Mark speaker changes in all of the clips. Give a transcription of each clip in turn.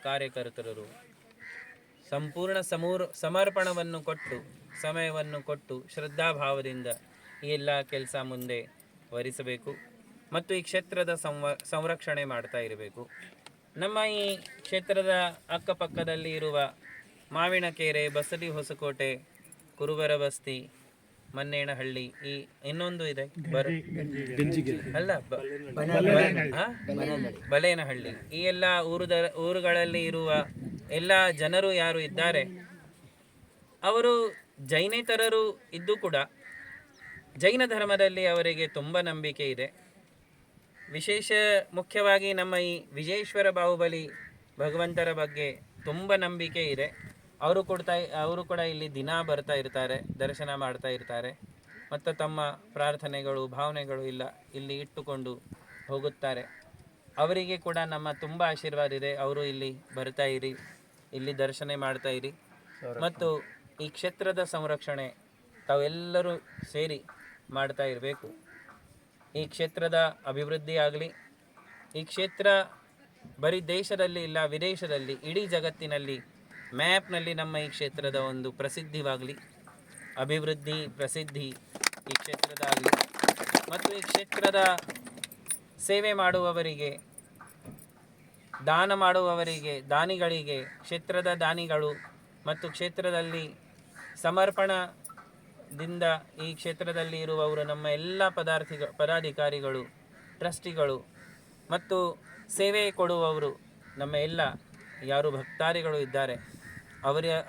Speaker 1: ಕಾರ್ಯಕರ್ತರು ಸಂಪೂರ್ಣ ಸಮರ್ಪಣವನ್ನು ಕೊಟ್ಟು ಸಮಯವನ್ನು ಕೊಟ್ಟು ಶ್ರದ್ಧಾಭಾವದಿಂದ ಈ ಎಲ್ಲ ಕೆಲಸ ಮುಂದೆ ವರಿಸಬೇಕು ಮತ್ತು ಈ ಕ್ಷೇತ್ರದ ಸಂರಕ್ಷಣೆ ಮಾಡ್ತಾ ಇರಬೇಕು. ನಮ್ಮ ಈ ಕ್ಷೇತ್ರದ ಅಕ್ಕಪಕ್ಕದಲ್ಲಿ ಇರುವ ಮಾವಿನಕೆರೆ, ಬಸದಿ ಹೊಸಕೋಟೆ, ಕುರುಬರ ಬಸ್ತಿ, ಮನ್ನೇನಹಳ್ಳಿ, ಈ ಇನ್ನೊಂದು ಇದೆ ಬಲೇನಹಳ್ಳಿ, ಈ ಎಲ್ಲ ಊರುಗಳಲ್ಲಿ ಇರುವ ಎಲ್ಲ ಜನರು ಯಾರು ಇದ್ದಾರೆ ಅವರು ಜೈನೇತರರು ಇದ್ದು ಕೂಡ ಜೈನ ಧರ್ಮದಲ್ಲಿ ಅವರಿಗೆ ತುಂಬ ನಂಬಿಕೆ ಇದೆ. ಮುಖ್ಯವಾಗಿ ನಮ್ಮ ಈ ವಿಜಯೇಶ್ವರ ಬಾಹುಬಲಿ ಭಗವಂತರ ಬಗ್ಗೆ ತುಂಬ ನಂಬಿಕೆ ಇದೆ. ಅವರು ಕೂಡ ಇಲ್ಲಿ ದಿನ ಬರ್ತಾ ಇರ್ತಾರೆ, ದರ್ಶನ ಮಾಡ್ತಾ ಇರ್ತಾರೆ ಮತ್ತು ತಮ್ಮ ಪ್ರಾರ್ಥನೆಗಳು ಭಾವನೆಗಳು ಇಲ್ಲಿ ಇಟ್ಟುಕೊಂಡು ಹೋಗುತ್ತಾರೆ. ಅವರಿಗೆ ಕೂಡ ನಮ್ಮ ತುಂಬ ಆಶೀರ್ವಾದ ಇದೆ. ಅವರು ಇಲ್ಲಿ ಬರ್ತಾ ಇರಿ, ಇಲ್ಲಿ ದರ್ಶನ ಮಾಡ್ತಾ ಇರಿ ಮತ್ತು ಈ ಕ್ಷೇತ್ರದ ಸಂರಕ್ಷಣೆ ತಾವೆಲ್ಲರೂ ಸೇರಿ ಮಾಡ್ತಾ ಇರಬೇಕು. ಈ ಕ್ಷೇತ್ರದ ಅಭಿವೃದ್ಧಿ ಆಗಲಿ, ಈ ಕ್ಷೇತ್ರ ಬರೀ ದೇಶದಲ್ಲಿ ಇಲ್ಲ, ವಿದೇಶದಲ್ಲಿ, ಇಡೀ ಜಗತ್ತಿನಲ್ಲಿ ಮ್ಯಾಪ್ನಲ್ಲಿ ನಮ್ಮ ಈ ಕ್ಷೇತ್ರದ ಒಂದು ಪ್ರಸಿದ್ಧಿವಾಗಲಿ, ಅಭಿವೃದ್ಧಿ ಪ್ರಸಿದ್ಧಿ ಈ ಕ್ಷೇತ್ರದಾಗಲಿ ಮತ್ತು ಈ ಕ್ಷೇತ್ರದ ಸೇವೆ ಮಾಡುವವರಿಗೆ, ದಾನ ಮಾಡುವವರಿಗೆ, ದಾನಿಗಳಿಗೆ, ಕ್ಷೇತ್ರದ ದಾನಿಗಳು ಮತ್ತು ಕ್ಷೇತ್ರದಲ್ಲಿ ಸಮರ್ಪಣದಿಂದ ಈ ಕ್ಷೇತ್ರದಲ್ಲಿ ಇರುವವರು, ನಮ್ಮ ಎಲ್ಲ ಪದಾಧಿಕಾರಿಗಳು, ಟ್ರಸ್ಟಿಗಳು ಮತ್ತು ಸೇವೆ ಕೊಡುವವರು, ನಮ್ಮ ಎಲ್ಲ ಯಾರು ಭಕ್ತಾದಿಗಳು ಇದ್ದಾರೆ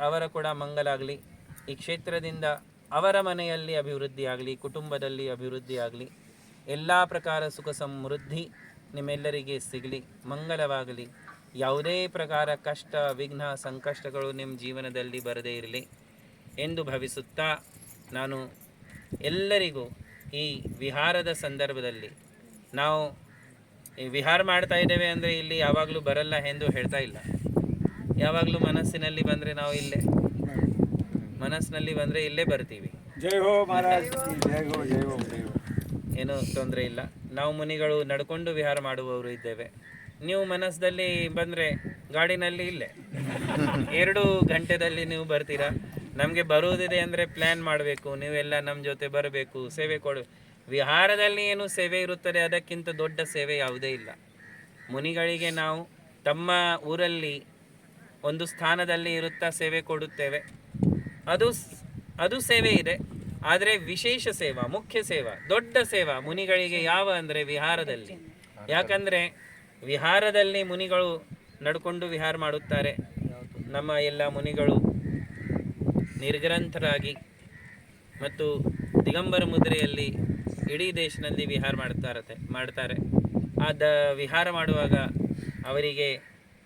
Speaker 1: ಅವರ ಕೂಡ ಮಂಗಲಾಗಲಿ. ಈ ಕ್ಷೇತ್ರದಿಂದ ಅವರ ಮನೆಯಲ್ಲಿ ಅಭಿವೃದ್ಧಿ ಆಗಲಿ, ಕುಟುಂಬದಲ್ಲಿ ಅಭಿವೃದ್ಧಿ ಆಗಲಿ, ಎಲ್ಲ ಪ್ರಕಾರ ಸುಖ ಸಮೃದ್ಧಿ ನಿಮ್ಮೆಲ್ಲರಿಗೆ ಸಿಗಲಿ, ಮಂಗಲವಾಗಲಿ. ಯಾವುದೇ ಪ್ರಕಾರ ಕಷ್ಟ, ವಿಘ್ನ, ಸಂಕಷ್ಟಗಳು ನಿಮ್ಮ ಜೀವನದಲ್ಲಿ ಬರದೇ ಇರಲಿ ಎಂದು ಭಾವಿಸುತ್ತಾ, ನಾನು ಎಲ್ಲರಿಗೂ ಈ ವಿಹಾರದ ಸಂದರ್ಭದಲ್ಲಿ, ನಾವು ಈ ವಿಹಾರ ಮಾಡ್ತಾ ಇದ್ದೇವೆ ಅಂದರೆ ಇಲ್ಲಿ ಯಾವಾಗಲೂ ಬರಲ್ಲ ಎಂದು ಹೇಳ್ತಾ ಇಲ್ಲ. ಯಾವಾಗಲೂ ಮನಸ್ಸಿನಲ್ಲಿ ಬಂದರೆ ನಾವು ಮನಸ್ಸಿನಲ್ಲಿ ಬಂದರೆ ಇಲ್ಲೇ ಬರ್ತೀವಿ.
Speaker 2: ಜೈ ಹೋ ಮಹಾರಾಜ್, ಜೈ ಹೋ, ಜೈ ಹೋ, ಜೈ ಹೋ.
Speaker 1: ಏನೂ ತೊಂದರೆ ಇಲ್ಲ. ನಾವು ಮುನಿಗಳು ನಡ್ಕೊಂಡು ವಿಹಾರ ಮಾಡುವವರು ಇದ್ದೇವೆ. ನೀವು ಮನಸ್ಸಲ್ಲಿ ಬಂದರೆ ಗಾಡಿನಲ್ಲಿ ಇಲ್ಲೇ 2 ಗಂಟೆದಲ್ಲಿ ನೀವು ಬರ್ತೀರಾ. ನಮಗೆ ಬರುವುದಿದೆ ಅಂದರೆ ಪ್ಲ್ಯಾನ್ ಮಾಡಬೇಕು, ನೀವೆಲ್ಲ ನಮ್ಮ ಜೊತೆ ಬರಬೇಕು, ಸೇವೆ ವಿಹಾರದಲ್ಲಿ ಏನು ಸೇವೆ ಇರುತ್ತದೆ ಅದಕ್ಕಿಂತ ದೊಡ್ಡ ಸೇವೆ ಯಾವುದೇ ಇಲ್ಲ. ಮುನಿಗಳಿಗೆ ನಾವು ತಮ್ಮ ಊರಲ್ಲಿ ಒಂದು ಸ್ಥಾನದಲ್ಲಿ ಇರುತ್ತಾ ಸೇವೆ ಕೊಡುತ್ತೇವೆ. ಅದು ಸೇವೆ ಇದೆ. ಆದರೆ ವಿಶೇಷ ಸೇವಾ, ಮುಖ್ಯ ಸೇವಾ, ದೊಡ್ಡ ಸೇವಾ ಮುನಿಗಳಿಗೆ ಯಾವ ಅಂದರೆ ವಿಹಾರದಲ್ಲಿ. ಯಾಕಂದರೆ ವಿಹಾರದಲ್ಲಿ ಮುನಿಗಳು ನಡ್ಕೊಂಡು ವಿಹಾರ ಮಾಡುತ್ತಾರೆ. ನಮ್ಮ ಎಲ್ಲ ಮುನಿಗಳು ನಿರ್ಗ್ರಂಥರಾಗಿ ಮತ್ತು ದಿಗಂಬರ ಮುದ್ರೆಯಲ್ಲಿ ಇಡೀ ದೇಶದಲ್ಲಿ ವಿಹಾರ ಮಾಡ್ತಾರೆ. ವಿಹಾರ ಮಾಡುವಾಗ ಅವರಿಗೆ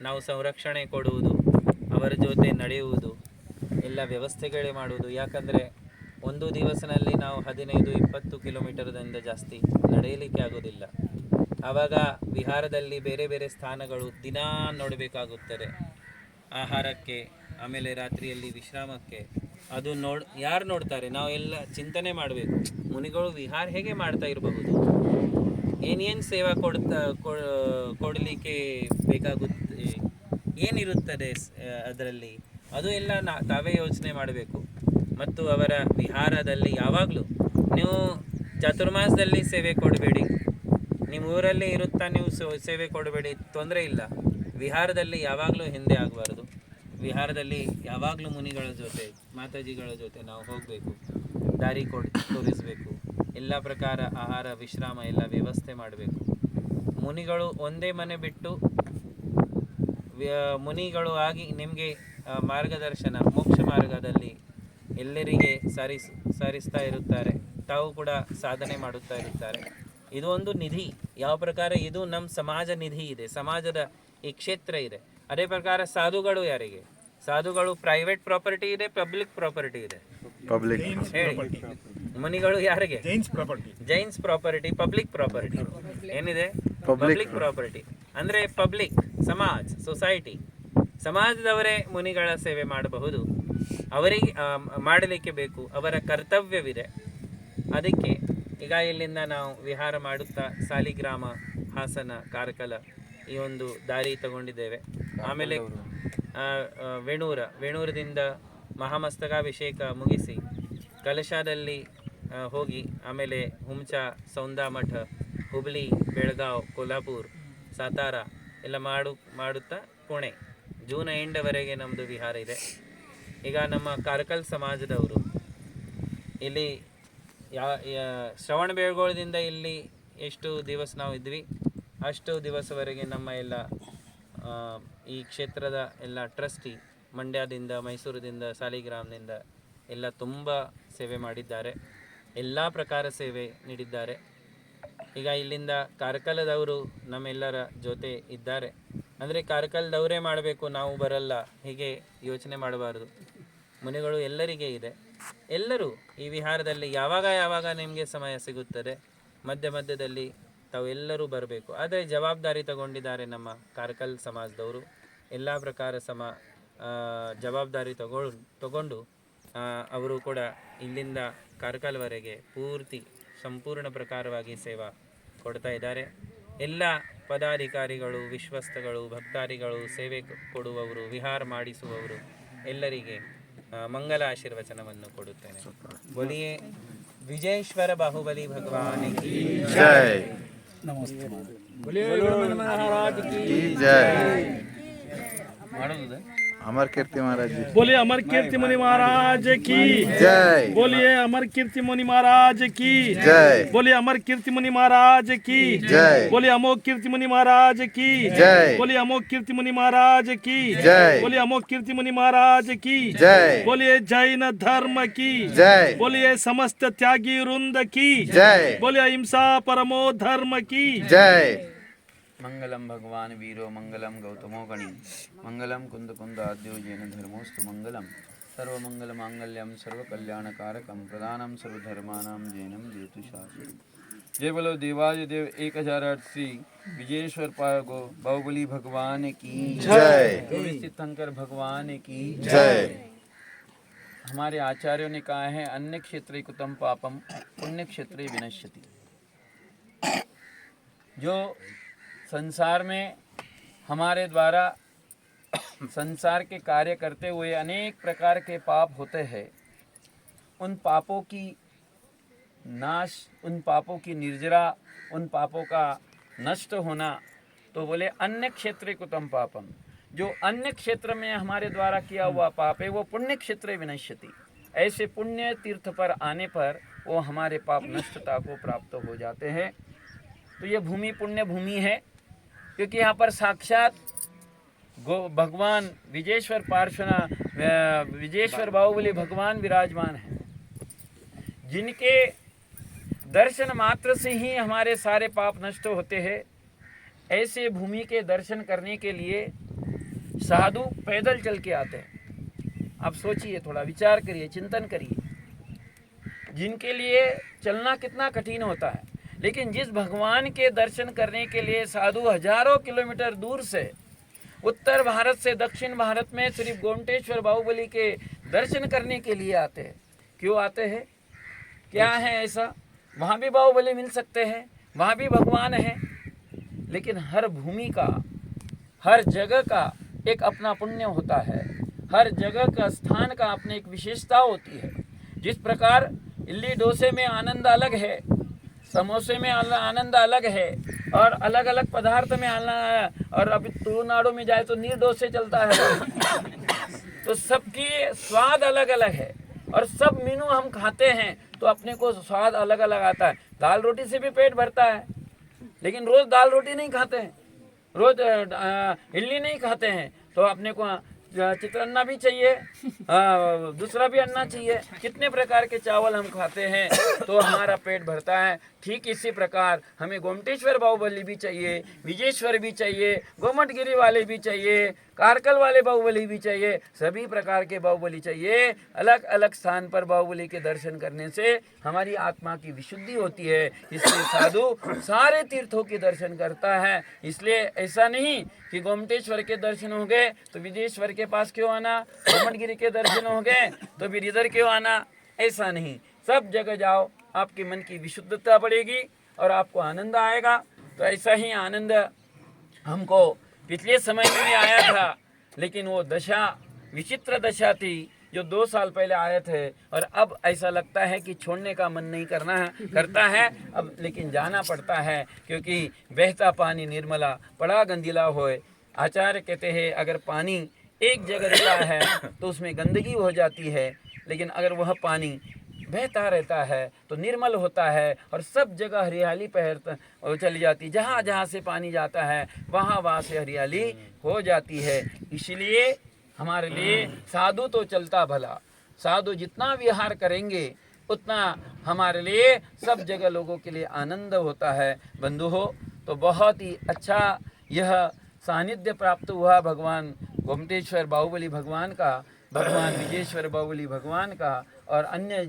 Speaker 1: ನಾವು ಸಂರಕ್ಷಣೆ ಕೊಡುವುದು, ಅವರ ಜೊತೆ ನಡೆಯುವುದು, ಎಲ್ಲ ವ್ಯವಸ್ಥೆಗಳೇ ಮಾಡುವುದು. ಯಾಕಂದರೆ ಒಂದು ದಿವಸದಲ್ಲಿ ನಾವು 15-20 ಕಿಲೋಮೀಟರ್ದಿಂದ ಜಾಸ್ತಿ ನಡೆಯಲಿಕ್ಕೆ ಆಗೋದಿಲ್ಲ. ಆವಾಗ ವಿಹಾರದಲ್ಲಿ ಬೇರೆ ಬೇರೆ ಸ್ಥಾನಗಳು ದಿನ ನೋಡಬೇಕಾಗುತ್ತದೆ. ಆಹಾರಕ್ಕೆ, ಆಮೇಲೆ ರಾತ್ರಿಯಲ್ಲಿ ವಿಶ್ರಾಮಕ್ಕೆ. ಅದು ಯಾರು ನೋಡ್ತಾರೆ? ನಾವು ಎಲ್ಲ ಚಿಂತನೆ ಮಾಡಬೇಕು. ಮುನಿಗಳು ವಿಹಾರ ಹೇಗೆ ಮಾಡ್ತಾ ಇರಬಹುದು, ಏನೇನು ಸೇವಾ ಕೊಡಲಿಕ್ಕೆ ಬೇಕಾಗುತ್ತೆ, ಏನಿರುತ್ತದೆ ಅದರಲ್ಲಿ, ಅದು ಎಲ್ಲ ತಾವೇ ಯೋಚನೆ ಮಾಡಬೇಕು. ಮತ್ತು ಅವರ ವಿಹಾರದಲ್ಲಿ ಯಾವಾಗಲೂ ನೀವು ಚಾತುರ್ಮಾಸದಲ್ಲಿ ಸೇವೆ ಕೊಡಬೇಡಿ, ನಿಮ್ಮ ಊರಲ್ಲಿ ಇರುತ್ತಾ ನೀವು ಸೇವೆ ಕೊಡಬೇಡಿ, ತೊಂದರೆ ಇಲ್ಲ. ವಿಹಾರದಲ್ಲಿ ಯಾವಾಗಲೂ ಹಿಂದೆ ಆಗಬಾರ್ದು. ವಿಹಾರದಲ್ಲಿ ಯಾವಾಗಲೂ ಮುನಿಗಳ ಜೊತೆ, ಮಾತಾಜಿಗಳ ಜೊತೆ ನಾವು ಹೋಗಬೇಕು, ದಾರಿ ತೋರಿಸಬೇಕು. ಎಲ್ಲ ಪ್ರಕಾರ ಆಹಾರ, ವಿಶ್ರಾಮ ಎಲ್ಲ ವ್ಯವಸ್ಥೆ ಮಾಡಬೇಕು. ಮುನಿಗಳು ಒಂದೇ ಮನೆ ಬಿಟ್ಟು ಮುನಿಗಳು ಆಗಿ ನಿಮಗೆ ಮಾರ್ಗದರ್ಶನ, ಮೋಕ್ಷ ಮಾರ್ಗದಲ್ಲಿ ಎಲ್ಲರಿಗೆ ಸಾರಿಸ್ತಾ ಇರುತ್ತಾರೆ. ತಾವು ಕೂಡ ಸಾಧನೆ ಮಾಡುತ್ತಾ ಇರುತ್ತಾರೆ. ಇದು ಒಂದು ನಿಧಿ. ಯಾವ ಪ್ರಕಾರ ಇದು ನಮ್ಮ ಸಮಾಜ ನಿಧಿ ಇದೆ, ಸಮಾಜದ ಈ ಕ್ಷೇತ್ರ ಇದೆ. ಅದೇ ಪ್ರಕಾರ ಸಾಧುಗಳು ಯಾರಿಗೆ? ಸಾಧುಗಳು ಪ್ರೈವೇಟ್ ಪ್ರಾಪರ್ಟಿ ಇದೆ, ಪಬ್ಲಿಕ್ ಪ್ರಾಪರ್ಟಿ ಇದೆ. ಹೇಳಿ, ಮುನಿಗಳು ಯಾರಿಗೆ? ಜೈನ್ಸ್ ಪ್ರಾಪರ್ಟಿ, ಪಬ್ಲಿಕ್ ಪ್ರಾಪರ್ಟಿ ಏನಿದೆ? ಪಬ್ಲಿಕ್ ಪ್ರಾಪರ್ಟಿ ಅಂದರೆ ಪಬ್ಲಿಕ್, ಸಮಾಜ್, ಸೊಸೈಟಿ, ಸಮಾಜದವರೇ ಮುನಿಗಳ ಸೇವೆ ಮಾಡಬಹುದು. ಅವರಿಗೆ ಮಾಡಲಿಕ್ಕೆ ಬೇಕು, ಅವರ ಕರ್ತವ್ಯವಿದೆ. ಅದಕ್ಕೆ ಈಗ ಇಲ್ಲಿಂದ ನಾವು ವಿಹಾರ ಮಾಡುತ್ತಾ ಸಾಲಿಗ್ರಾಮ, ಹಾಸನ, ಕಾರ್ಕಳ ಈ ಒಂದು ದಾರಿ ತಗೊಂಡಿದ್ದೇವೆ. ಆಮೇಲೆ ವೇಣೂರದಿಂದ ಮಹಾಮಸ್ತಕಾಭಿಷೇಕ ಮುಗಿಸಿ ಕಲಶದಲ್ಲಿ ಹೋಗಿ ಆಮೇಲೆ ಹುಂಚಾ, ಸೌಂದಾಮಠ, ಹುಬ್ಳಿ, ಬೆಳಗಾವ್, ಕೊಲ್ಹಾಪುರ್, ಸಾತಾರ ಎಲ್ಲ ಮಾಡುತ್ತಾ ಪುಣೆ ಜೂನ್ ಎಂಡವರೆಗೆ ನಮ್ಮದು ವಿಹಾರ ಇದೆ. ಈಗ ನಮ್ಮ ಕಾರ್ಕಲ್ ಸಮಾಜದವರು ಇಲ್ಲಿ ಶ್ರವಣ ಬೆಳಗೊಳದಿಂದ ಇಲ್ಲಿ ಎಷ್ಟು ದಿವಸ ನಾವು ಇದ್ವಿ ಅಷ್ಟು ದಿವಸವರೆಗೆ ನಮ್ಮ ಎಲ್ಲ ಈ ಕ್ಷೇತ್ರದ ಎಲ್ಲ ಟ್ರಸ್ಟಿ ಮಂಡ್ಯದಿಂದ, ಮೈಸೂರಿನಿಂದ, ಸಾಲಿಗ್ರಾಮದಿಂದ ಎಲ್ಲ ತುಂಬ ಸೇವೆ ಮಾಡಿದ್ದಾರೆ, ಎಲ್ಲ ಪ್ರಕಾರ ಸೇವೆ ನೀಡಿದ್ದಾರೆ. ಈಗ ಇಲ್ಲಿಂದ ಕಾರ್ಕಳದವರು ನಮ್ಮೆಲ್ಲರ ಜೊತೆ ಇದ್ದಾರೆ. ಅಂದರೆ ಕಾರ್ಕಳದವರೇ ಮಾಡಬೇಕು, ನಾವು ಬರಲ್ಲ, ಹೀಗೆ ಯೋಚನೆ ಮಾಡಬಾರ್ದು. ಮುನಿಗಳು ಎಲ್ಲರಿಗೆ ಇದೆ. ಎಲ್ಲರೂ ಈ ವಿಹಾರದಲ್ಲಿ ಯಾವಾಗ ನಿಮಗೆ ಸಮಯ ಸಿಗುತ್ತದೆ ಮಧ್ಯದಲ್ಲಿ ತಾವೆಲ್ಲರೂ ಬರಬೇಕು. ಆದರೆ ಜವಾಬ್ದಾರಿ ತಗೊಂಡಿದ್ದಾರೆ ನಮ್ಮ ಕಾರ್ಕಲ್ ಸಮಾಜದವರು. ಎಲ್ಲ ಪ್ರಕಾರ ಜವಾಬ್ದಾರಿ ತಗೊಂಡು ಅವರು ಕೂಡ ಇಲ್ಲಿಂದ ಕಾರ್ಕಲ್ವರೆಗೆ ಸಂಪೂರ್ಣ ಪ್ರಕಾರವಾಗಿ ಸೇವಾ ಕೊಡ್ತಾ ಇದ್ದಾರೆ. ಎಲ್ಲ ಪದಾಧಿಕಾರಿಗಳು, ವಿಶ್ವಸ್ತಗಳು, ಭಕ್ತಾದಿಗಳು, ಸೇವೆ ಕೊಡುವವರು, ವಿಹಾರ ಮಾಡಿಸುವವರು ಎಲ್ಲರಿಗೆ ಮಂಗಲ ಆಶೀರ್ವಚನವನ್ನು ಕೊಡುತ್ತೇನೆ. बोलिए विजयेश्वर बाहुबली भगवान की
Speaker 3: जय।
Speaker 2: नमस्ते।
Speaker 3: बोलिए जय। अमर कीर्ति महाराज जी।
Speaker 4: बोलिए अमर कीर्ति मुनि महाराज की
Speaker 3: जय।
Speaker 4: बोलिए अमर कीर्ति मुनि महाराज की
Speaker 3: जय।
Speaker 4: बोलिए अमर कीर्ति मुनि महाराज की
Speaker 3: जय।
Speaker 4: बोलिए अमोघ कीर्ति मुनि महाराज की
Speaker 3: जय।
Speaker 4: बोलिए अमोघ कीर्ति मुनि महाराज की
Speaker 3: जय।
Speaker 4: बोलिए अमोघ कीर्ति मुनि महाराज की
Speaker 3: जय।
Speaker 4: बोलिए जैन धर्म की
Speaker 3: जय।
Speaker 4: बोलिए समस्त त्यागी वृंद की
Speaker 3: जय।
Speaker 4: बोलिए अहिंसा परमो धर्म की
Speaker 3: जय।
Speaker 5: मंगलम भगवान वीरो मंगलम गौतमो गणी मंगलम कुंद कुंदाद्यो जैन धर्मोस्तु मंगलम सर्वमंगल मांगल्यम सर्वकल्याणकारकम प्रदानम सर्वधर्मानां जैनम जेतु शास्त्रम। जय बोलो देवाज देव 1008 श्री विजयेश्वर पागो बाहुबली भगवान की
Speaker 3: जय।
Speaker 5: तीर्थंकर भगवान की
Speaker 3: जय।
Speaker 5: हमारे आचार्यों ने कहा है अन्य क्षेत्रे कुतम पापम पुण्य क्षेत्रे विनश्यति। जो संसार में हमारे द्वारा संसार के कार्य करते हुए अनेक प्रकार के पाप होते हैं, उन पापों की नाश, उन पापों की निर्जरा, उन पापों का नष्ट होना, तो बोले अन्य क्षेत्रे कुतम पापम। जो अन्य क्षेत्र में हमारे द्वारा किया हुआ पाप है वो पुण्य क्षेत्रे विनश्यति। ऐसे पुण्य तीर्थ पर आने पर वो हमारे पाप नष्टता को प्राप्त हो जाते हैं। तो ये भूमि पुण्य भूमि है, क्योंकि यहाँ पर साक्षात भगवान विजयेश्वर बाहुबली भगवान विराजमान है, जिनके दर्शन मात्र से ही हमारे सारे पाप नष्ट होते हैं। ऐसे भूमि के दर्शन करने के लिए साधु पैदल चल के आते हैं। आप सोचिए, थोड़ा विचार करिए, चिंतन करिए, जिनके लिए चलना कितना कठिन होता है, लेकिन जिस भगवान के दर्शन करने के लिए साधु हजारों किलोमीटर दूर से उत्तर भारत से दक्षिण भारत में सिर्फ गोमटेश्वर बाहुबली के दर्शन करने के लिए आते हैं। क्यों आते हैं, क्या है ऐसा? वहाँ भी बाहुबली मिल सकते हैं, वहाँ भी भगवान है, लेकिन हर भूमि का, हर जगह का एक अपना पुण्य होता है, हर जगह का स्थान का अपनी एक विशेषता होती है। जिस प्रकार इडली डोसे में आनंद अलग है, समोसे में आनंद अलग है, और अलग अलग पदार्थ में आनंद, और अभी तुलनाडु में जाए तो निर्डोसे चलता है। तो सबकी स्वाद अलग अलग है, और सब मेनू हम खाते हैं तो अपने को स्वाद अलग अलग आता है। दाल रोटी से भी पेट भरता है, लेकिन रोज़ दाल रोटी नहीं खाते हैं, रोज़ इडली नहीं खाते हैं, तो अपने को चित्रान्ना भी चाहिए, दूसरा भी अन्ना चाहिए। कितने प्रकार के चावल हम खाते हैं तो हमारा पेट भरता है। ठीक इसी प्रकार हमें गोमटेश्वर बाहुबली भी चाहिए, विजयेश्वर भी चाहिए, गोमटगिरी वाले भी चाहिए, कारकल वाले बाहुबली भी चाहिए, सभी प्रकार के बाहुबली चाहिए। अलग अलग स्थान पर बाहुबली के दर्शन करने से हमारी आत्मा की विशुद्धि होती है। इसलिए साधु सारे तीर्थों के दर्शन करता है। इसलिए ऐसा नहीं कि गोमटेश्वर के दर्शन हो गए तो विजयेश्वर के पास क्यों आना, गोमटगिरी के दर्शन हो गए तो फिर इधर क्यों आना, ऐसा नहीं। सब जगह जाओ, आपके मन की विशुद्धता बढ़ेगी और आपको आनंद आएगा। तो ऐसा ही आनंद हमको पिछले समय में भी आया था, लेकिन वो दशा विचित्र दशा थी जो 2 साल पहले आए थे, और अब ऐसा लगता है कि छोड़ने का मन नहीं करता है अब, लेकिन जाना पड़ता है, क्योंकि बहता पानी निर्मला पड़ा गंदीला होए। आचार्य कहते हैं अगर पानी एक जगह रहता है तो उसमें गंदगी हो जाती है, लेकिन अगर वह पानी बहता रहता है तो निर्मल होता है और सब जगह हरियाली चली जाती। जहाँ जहाँ से पानी जाता है वहाँ वहाँ से हरियाली हो जाती है। इसलिए हमारे लिए साधु तो चलता भला, साधु जितना विहार करेंगे उतना हमारे लिए सब जगह लोगों के लिए आनंद होता है। बंधु हो, तो बहुत ही अच्छा यह सानिध्य प्राप्त हुआ भगवान गोमतेश्वर बाहुबली भगवान का, भगवान विजेश्वर बाहुबली भगवान का, और अन्य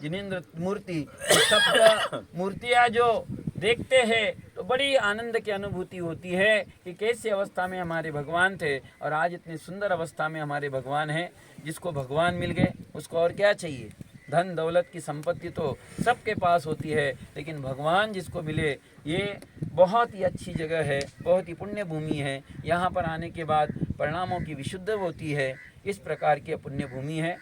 Speaker 5: जिनेंद्र मूर्ति, सब मूर्तियाँ जो देखते हैं तो बड़ी आनंद की अनुभूति होती है कि कैसी अवस्था में हमारे भगवान थे और आज इतनी सुंदर अवस्था में हमारे भगवान हैं। जिसको भगवान मिल गए उसको और क्या चाहिए। धन दौलत की संपत्ति तो सबके पास होती है, लेकिन भगवान जिसको मिले, ये बहुत ही अच्छी जगह है, बहुत ही पुण्य भूमि है। यहाँ पर आने के बाद परिणामों की विशुद्ध होती है। इस प्रकार की पुण्य भूमि है।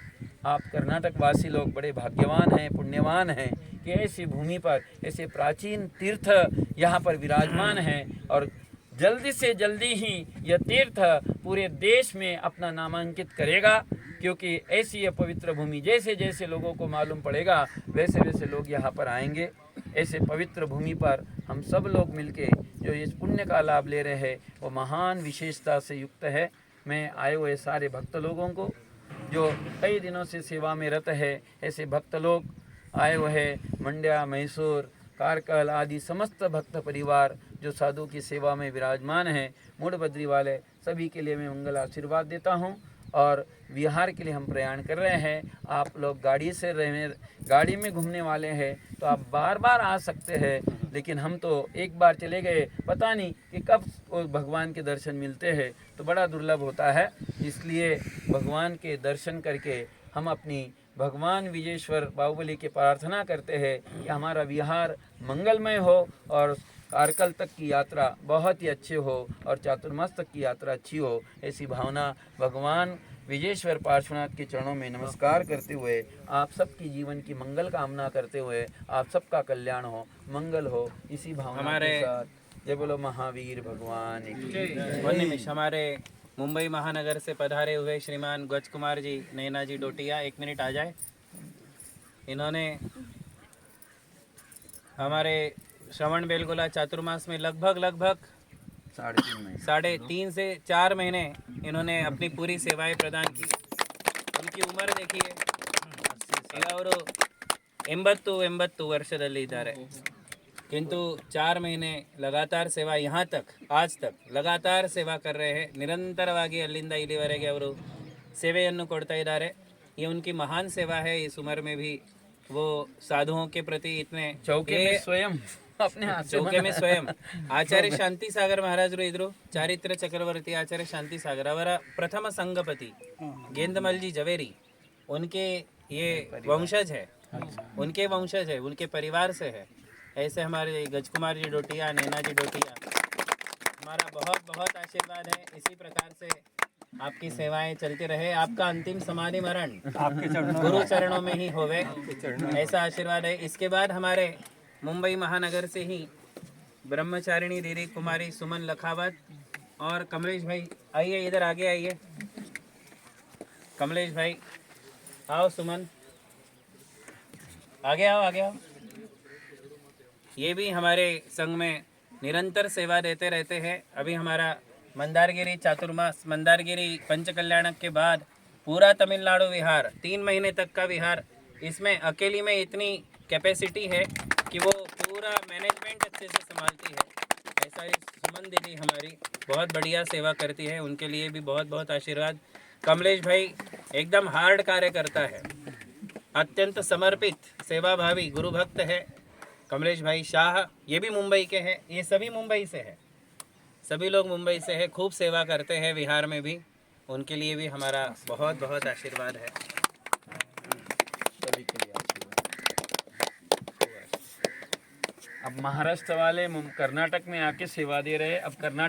Speaker 5: आप कर्नाटक वासी लोग बड़े भाग्यवान हैं, पुण्यवान हैं कि ऐसी भूमि पर ऐसे प्राचीन तीर्थ यहाँ पर विराजमान हैं, और जल्दी से जल्दी ही यह तीर्थ पूरे देश में अपना नामांकित करेगा, क्योंकि ऐसी यह पवित्र भूमि जैसे जैसे लोगों को मालूम पड़ेगा वैसे वैसे लोग यहाँ पर आएंगे। ऐसे पवित्र भूमि पर हम सब लोग मिलके जो इस पुण्य का लाभ ले रहे हैं वो महान विशेषता से युक्त है। मैं आए हुए सारे भक्त लोगों को जो कई दिनों से सेवा में रत है, ऐसे भक्त लोग आए हुए हैं, मंड्या, मैसूर, कारकल आदि समस्त भक्त परिवार जो साधु की सेवा में विराजमान हैं, मूढ़बद्री वाले, सभी के लिए मैं मंगल आशीर्वाद देता हूं। और विहार के लिए हम प्रयाण कर रहे हैं। आप लोग गाड़ी में घूमने वाले हैं तो आप बार बार आ सकते हैं, लेकिन हम तो एक बार चले गए, पता नहीं कि कब भगवान के दर्शन मिलते हैं, तो बड़ा दुर्लभ होता है। इसलिए भगवान के दर्शन करके हम अपनी भगवान विजेश्वर बाहुबली की प्रार्थना करते हैं कि हमारा विहार मंगलमय हो और कारकल तक की यात्रा बहुत ही अच्छी हो और चातुर्मास तक की यात्रा अच्छी हो। ऐसी भावना भगवान विजेश्वर पार्श्वनाथ के चरणों में नमस्कार करते हुए, आप सबकी जीवन की मंगल कामना करते हुए, आप सबका कल्याण हो, मंगल हो, इसी भावना के साथ जय बोलो महावीर भगवान की।
Speaker 1: निमिष हमारे मुंबई महानगर से पधारे हुए श्रीमान गज कुमार जी, नैना जी डोटिया, 1 मिनट आ जाए। इन्होंने हमारे श्रवण बेलगोला चातुर्मास में लगभग 3.5 से 4 महीने इन्होंने अपनी पूरी सेवाएं प्रदान की। उनकी उम्र देखिए, ಅವರು 80 ವರ್ಷದಲ್ಲಿ ಇದ್ದಾರೆ, किंतु 4 महीने लगातार सेवा, यहाँ तक आज तक लगातार सेवा कर रहे हैं। ನಿರಂತರವಾಗಿ ಅಲ್ಲಿಂದ ಇಲ್ಲಿವರೆಗೆ ಅವರು ಸೇವೆಯನ್ನು ಕೊಡ್ತಾ ಇದ್ದಾರೆ। ये उनकी महान सेवा है। इस उम्र में भी वो साधुओं के प्रति इतने
Speaker 5: चौके में स्वयं अपने हाथ से
Speaker 1: ಚೌಕೆ में ಸ್ವಯಂ ಆಚಾರ್ಯ ಶಾಂತಿ ಸಾಗರ್ ಮಹಾರಾಜರು ಇದ್ರು, ಚಾರಿತ್ರ ಚಕ್ರವರ್ತಿ ಆಚಾರ್ಯ ಶಾಂತಿ ಸಾಗರ್ ಅವರ ಪ್ರಥಮ ಸಂಗಪತಿ गेंदमल जी जवेरी, उनके ये वंशज है, उनके परिवार से है। ऐसे हमारे गजकुमार जी डोटिया, नैना जी डोटिया, हमारा बहुत बहुत आशीर्वाद है। इसी प्रकार से आपकी सेवाएं चलती रहे, आपका अंतिम समाधि मरण गुरु चरणों में ही होवे, ऐसा आशीर्वाद है। इसके बाद हमारे मुंबई महानगर से ही ब्रह्मचारिणी दीदी कुमारी सुमन लखावत और कमलेश भाई, आइए इधर आगे आइए। कमलेश भाई आओ, सुमन आगे आओ। ये भी हमारे संघ में निरंतर सेवा देते रहते हैं। अभी हमारा मंदारगिरी चातुर्मास, मंदारगिरी पंचकल्याणक के बाद पूरा तमिलनाडु विहार 3 महीने तक का विहार, इसमें अकेली में इतनी कैपेसिटी है कि वो पूरा मैनेजमेंट अच्छे से संभालती है। ऐसा ही सुमन दीदी हमारी बहुत बढ़िया सेवा करती है, उनके लिए भी बहुत बहुत आशीर्वाद। कमलेश भाई एकदम हार्ड कार्य करता है, अत्यंत समर्पित सेवाभावी गुरु भक्त है। कमलेश भाई शाह, ये भी मुंबई के हैं, ये सभी मुंबई से है, सभी लोग मुंबई से है, खूब सेवा करते हैं विहार में भी। उनके लिए भी हमारा बहुत बहुत आशीर्वाद है।
Speaker 5: अब महाराष्ट्र वाले कर्नाटक में आके सेवा दे रहे हैं। अब कर्नाटक